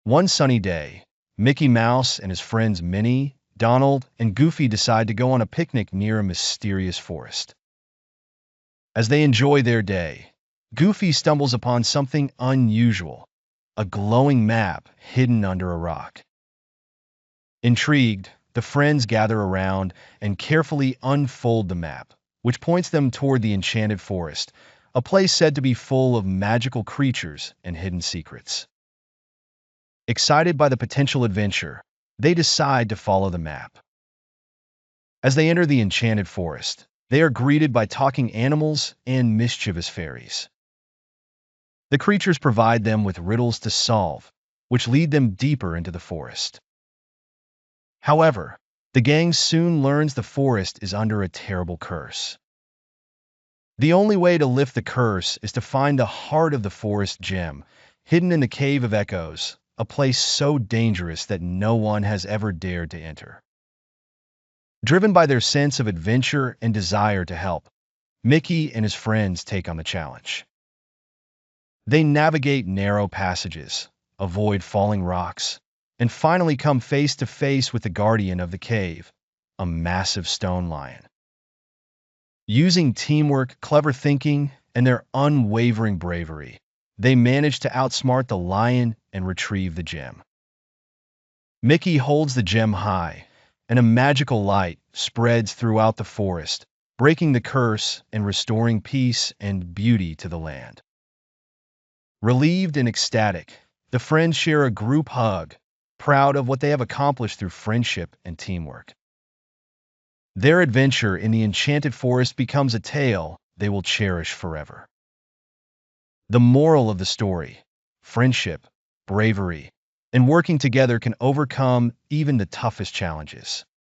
One sunny day, Mickey Mouse and his friends Minnie, Donald, and Goofy decide to go on a picnic near a mysterious forest. As they enjoy their day, Goofy stumbles upon something unusual, a glowing map hidden under a rock. Intrigued, the friends gather around and carefully unfold the map, which points them toward the Enchanted Forest, a place said to be full of magical creatures and hidden secrets. Excited by the potential adventure, they decide to follow the map. As they enter the Enchanted Forest, they are greeted by talking animals and mischievous fairies. The creatures provide them with riddles to solve, which lead them deeper into the forest. However, the gang soon learns the forest is under a terrible curse. The only way to lift the curse is to find the heart of the forest gem, hidden in the Cave of Echoes, a place so dangerous that no one has ever dared to enter. Driven by their sense of adventure and desire to help, Mickey and his friends take on the challenge. They navigate narrow passages, avoid falling rocks, and finally come face to face with the guardian of the cave, a massive stone lion. Using teamwork, clever thinking, and their unwavering bravery, they manage to outsmart the lion and retrieve the gem. Mickey holds the gem high, and a magical light spreads throughout the forest, breaking the curse and restoring peace and beauty to the land. Relieved and ecstatic, the friends share a group hug, proud of what they have accomplished through friendship and teamwork. Their adventure in the Enchanted Forest becomes a tale they will cherish forever. The moral of the story: friendship, bravery, and working together can overcome even the toughest challenges.